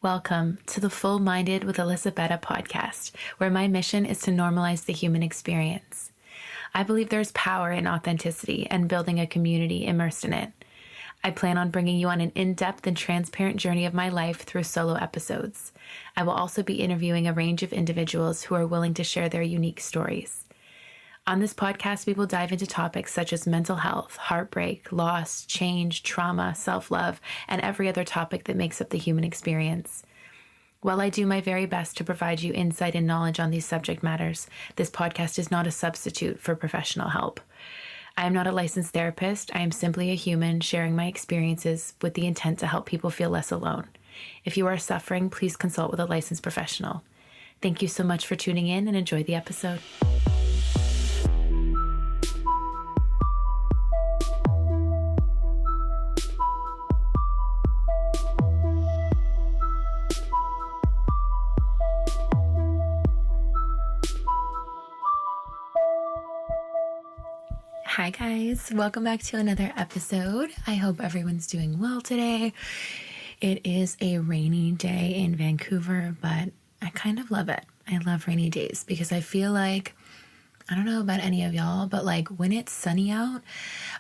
Welcome to the Full Minded with Alyssa Bette podcast, where my mission is to normalize the human experience. I believe there's power in authenticity and building a community immersed in it. I plan on bringing you on an in-depth and transparent journey of my life through solo episodes. I will also be interviewing a range of individuals who are willing to share their unique stories. On this podcast, we will dive into topics such as mental health, heartbreak, loss, change, trauma, self-love, and every other topic that makes up the human experience. While I do my very best to provide you insight and knowledge on these subject matters, this podcast is not a substitute for professional help. I am not a licensed therapist. I am simply a human sharing my experiences with the intent to help people feel less alone. If you are suffering, please consult with a licensed professional. Thank you so much for tuning in and enjoy the episode. Hi guys, welcome back to another episode. I hope everyone's doing well today. It is a rainy day in Vancouver, but I kind of love it. I love rainy days because I feel like, I don't know about any of y'all, but like when it's sunny out,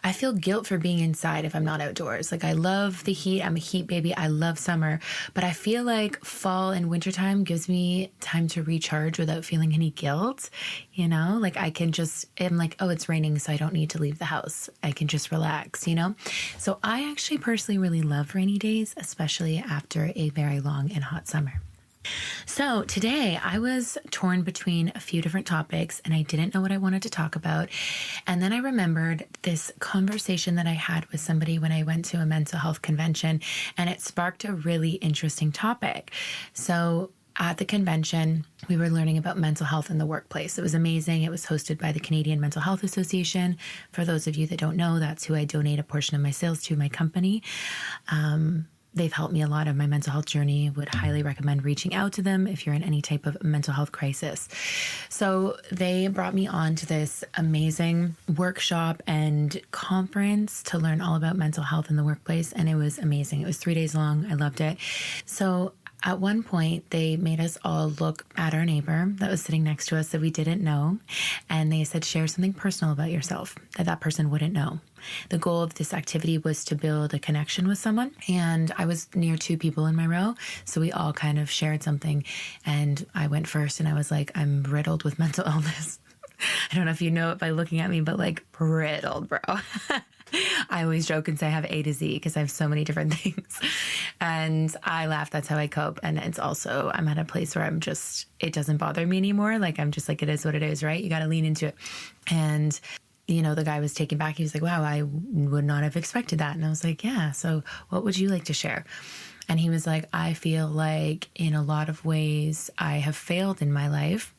I feel guilt for being inside if I'm not outdoors. Like I love the heat. I'm a heat baby. I love summer, but I feel like fall and wintertime gives me time to recharge without feeling any guilt. You know, like I'm like, oh, it's raining, so I don't need to leave the house. I can just relax, you know? So I actually personally really love rainy days, especially after a very long and hot summer. So today I was torn between a few different topics and I didn't know what I wanted to talk about. And then I remembered this conversation that I had with somebody when I went to a mental health convention, and it sparked a really interesting topic. So at the convention, we were learning about mental health in the workplace. It was amazing. It was hosted by the Canadian Mental Health Association. For those of you that don't know, that's who I donate a portion of my sales to, my company. They've helped me a lot on my mental health journey. Would highly recommend reaching out to them if you're in any type of mental health crisis. So they brought me on to this amazing workshop and conference to learn all about mental health in the workplace. And it was amazing. It was 3 days long. I loved it. So at one point, they made us all look at our neighbor that was sitting next to us that we didn't know. And they said, share something personal about yourself that person wouldn't know. The goal of this activity was to build a connection with someone. And I was near two people in my row. So we all kind of shared something. And I went first and I was like, I'm riddled with mental illness. I don't know if you know it by looking at me, but like riddled, bro. I always joke and say I have A to Z because I have so many different things. And I laugh. That's how I cope. And it's also, I'm at a place where it doesn't bother me anymore. Like I'm just like, it is what it is, right? You got to lean into it. And you know, the guy was taken back. He was like, wow, I would not have expected that. And I was like, yeah, so what would you like to share? And he was like, I feel like in a lot of ways I have failed in my life,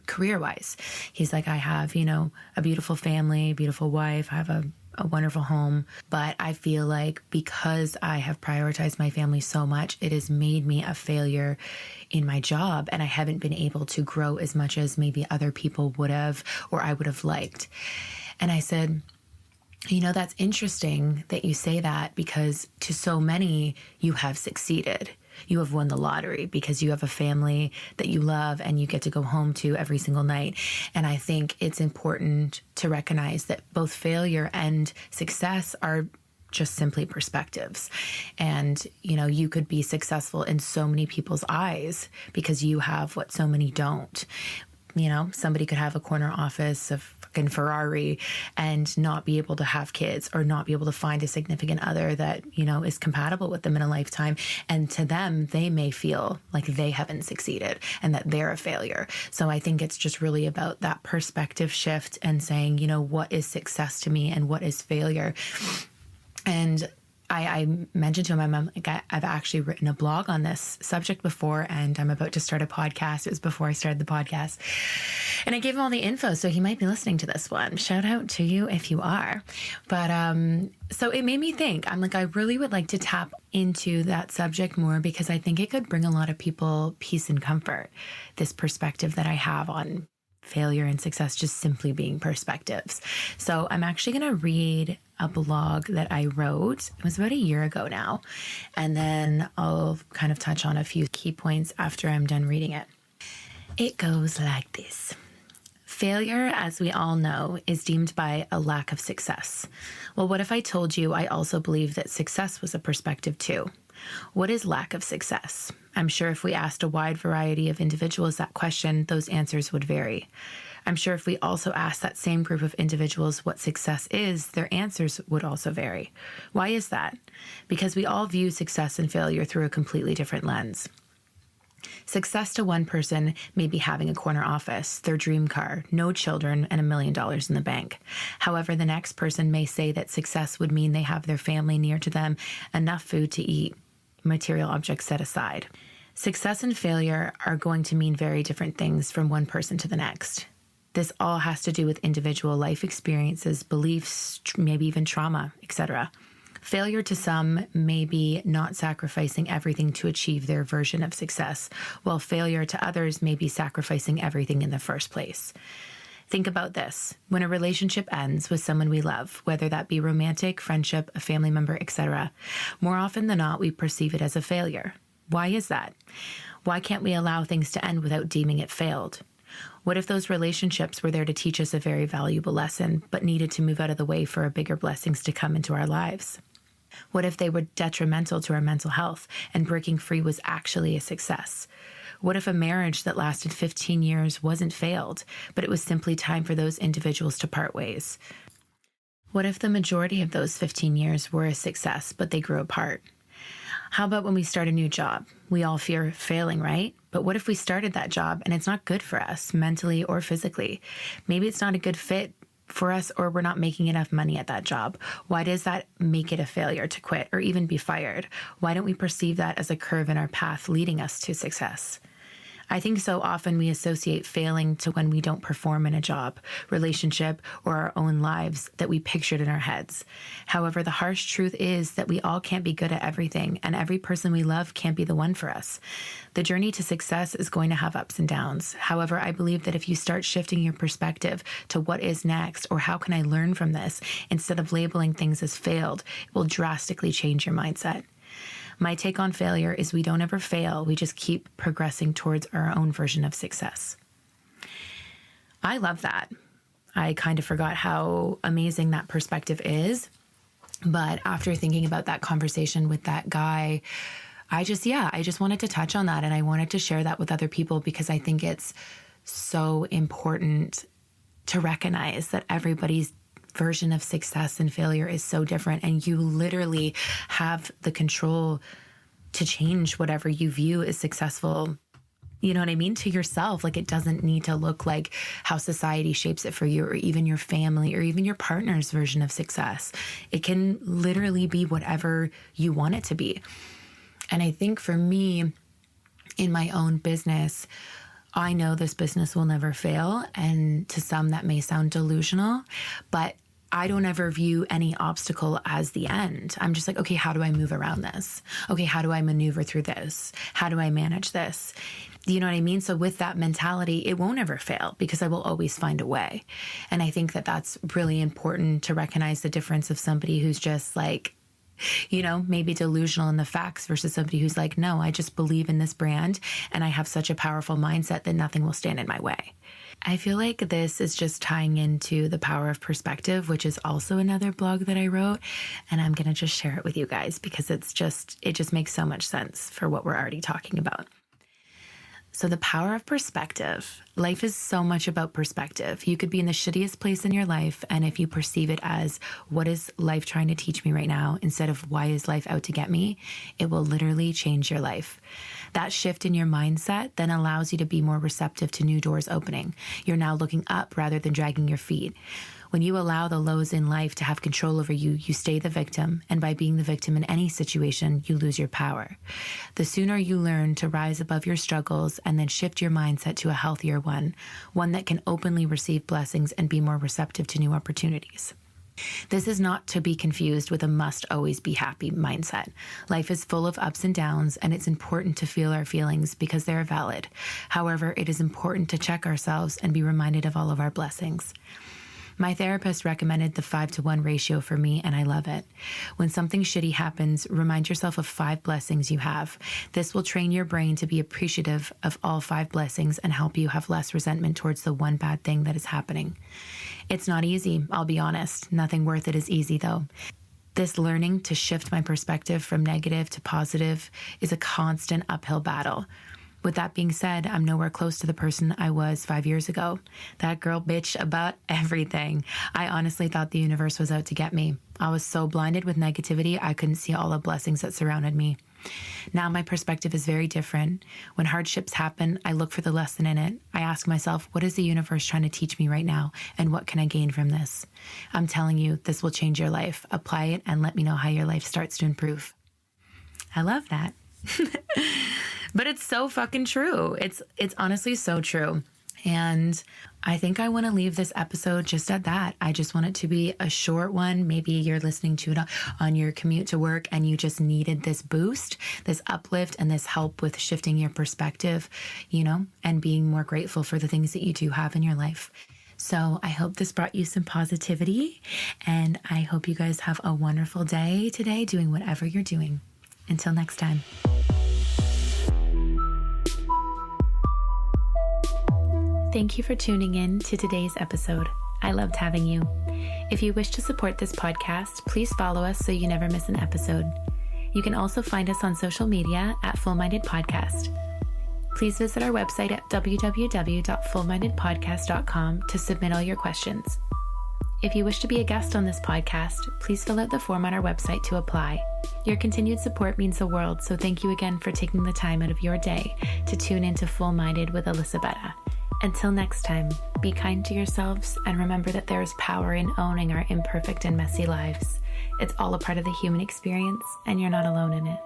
career-wise. He's like, I have, you know, a beautiful family, beautiful wife. I have a wonderful home. But I feel like because I have prioritized my family so much, it has made me a failure in my job. And I haven't been able to grow as much as maybe other people would have, or I would have liked. And I said, you know, that's interesting that you say that because to so many, you have succeeded. You have won the lottery because you have a family that you love and you get to go home to every single night. And I think it's important to recognize that both failure and success are just simply perspectives. And, you know, you could be successful in so many people's eyes because you have what so many don't. You know, somebody could have a corner office, a fucking Ferrari, and not be able to have kids or not be able to find a significant other that, you know, is compatible with them in a lifetime. And to them, they may feel like they haven't succeeded and that they're a failure. So I think it's just really about that perspective shift and saying, you know, what is success to me and what is failure? And I mentioned to him, I've actually written a blog on this subject before, and I'm about to start a podcast. It was before I started the podcast. And I gave him all the info, so he might be listening to this one. Shout out to you if you are. But so it made me think. I'm like, I really would like to tap into that subject more because I think it could bring a lot of people peace and comfort, this perspective that I have on failure and success just simply being perspectives. So I'm actually going to read a blog that I wrote. It was about a year ago now. And then I'll kind of touch on a few key points after I'm done reading it. It goes like this. Failure, as we all know, is deemed by a lack of success. Well, what if I told you I also believe that success was a perspective too? What is lack of success? I'm sure if we asked a wide variety of individuals that question, those answers would vary. I'm sure if we also asked that same group of individuals what success is, their answers would also vary. Why is that? Because we all view success and failure through a completely different lens. Success to one person may be having a corner office, their dream car, no children, and $1 million in the bank. However, the next person may say that success would mean they have their family near to them, enough food to eat, material objects set aside. Success and failure are going to mean very different things from one person to the next. This all has to do with individual life experiences, beliefs, maybe even trauma, etc. Failure to some may be not sacrificing everything to achieve their version of success, while failure to others may be sacrificing everything in the first place. Think about this. When a relationship ends with someone we love, whether that be romantic, friendship, a family member, etc., more often than not, we perceive it as a failure. Why is that? Why can't we allow things to end without deeming it failed? What if those relationships were there to teach us a very valuable lesson, but needed to move out of the way for bigger blessings to come into our lives? What if they were detrimental to our mental health and breaking free was actually a success? What if a marriage that lasted 15 years wasn't failed, but it was simply time for those individuals to part ways? What if the majority of those 15 years were a success, but they grew apart? How about when we start a new job? We all fear failing, right? But what if we started that job and it's not good for us, mentally or physically? Maybe it's not a good fit for us, or we're not making enough money at that job. Why does that make it a failure to quit or even be fired? Why don't we perceive that as a curve in our path leading us to success? I think so often we associate failing to when we don't perform in a job, relationship, or our own lives that we pictured in our heads. However, the harsh truth is that we all can't be good at everything, and every person we love can't be the one for us. The journey to success is going to have ups and downs. However, I believe that if you start shifting your perspective to what is next, or how can I learn from this, instead of labeling things as failed, it will drastically change your mindset. My take on failure is we don't ever fail. We just keep progressing towards our own version of success. I love that. I kind of forgot how amazing that perspective is. But after thinking about that conversation with that guy, I just wanted to touch on that. And I wanted to share that with other people because I think it's so important to recognize that everybody's version of success and failure is so different, and you literally have the control to change whatever you view as successful, you know what I mean, to yourself. Like, it doesn't need to look like how society shapes it for you, or even your family, or even your partner's version of success. It can literally be whatever you want it to be. And I think for me, in my own business, I know this business will never fail, and to some that may sound delusional, but I don't ever view any obstacle as the end. I'm just like, okay, how do I move around this? Okay, how do I maneuver through this? How do I manage this? You know what I mean? So with that mentality, it won't ever fail because I will always find a way. And I think that that's really important to recognize the difference of somebody who's just like, you know, maybe delusional in the facts versus somebody who's like, no, I just believe in this brand and I have such a powerful mindset that nothing will stand in my way. I feel like this is just tying into the power of perspective, which is also another blog that I wrote. And I'm going to just share it with you guys because it just makes so much sense for what we're already talking about. So the power of perspective. Life is so much about perspective. You could be in the shittiest place in your life, and if you perceive it as, what is life trying to teach me right now, instead of why is life out to get me, it will literally change your life. That shift in your mindset then allows you to be more receptive to new doors opening. You're now looking up rather than dragging your feet. When you allow the lows in life to have control over you, you stay the victim, and by being the victim in any situation, you lose your power. The sooner you learn to rise above your struggles and then shift your mindset to a healthier one that can openly receive blessings and be more receptive to new opportunities. This is not to be confused with a must always be happy mindset. Life is full of ups and downs, and it's important to feel our feelings because they are valid. However, it is important to check ourselves and be reminded of all of our blessings. My therapist recommended the 5-to-1 ratio for me, and I love it. When something shitty happens, remind yourself of 5 blessings you have. This will train your brain to be appreciative of all 5 blessings and help you have less resentment towards the one bad thing that is happening. It's not easy, I'll be honest. Nothing worth it is easy, though. This learning to shift my perspective from negative to positive is a constant uphill battle. With that being said, I'm nowhere close to the person I was 5 years ago. That girl bitched about everything. I honestly thought the universe was out to get me. I was so blinded with negativity, I couldn't see all the blessings that surrounded me. Now my perspective is very different. When hardships happen, I look for the lesson in it. I ask myself, what is the universe trying to teach me right now? And what can I gain from this? I'm telling you, this will change your life. Apply it and let me know how your life starts to improve. I love that. But it's so fucking true. It's honestly so true. And I think I want to leave this episode just at that. I just want it to be a short one. Maybe you're listening to it on your commute to work and you just needed this boost, this uplift, and this help with shifting your perspective, and being more grateful for the things that you do have in your life. So I hope this brought you some positivity, and I hope you guys have a wonderful day today doing whatever you're doing. Until next time. Thank you for tuning in to today's episode. I loved having you. If you wish to support this podcast, please follow us so you never miss an episode. You can also find us on social media at Full Minded Podcast. Please visit our website at www.fullmindedpodcast.com to submit all your questions. If you wish to be a guest on this podcast, please fill out the form on our website to apply. Your continued support means the world, so thank you again for taking the time out of your day to tune into Full Minded with Alyssa Bette. Until next time, be kind to yourselves and remember that there is power in owning our imperfect and messy lives. It's all a part of the human experience, and you're not alone in it.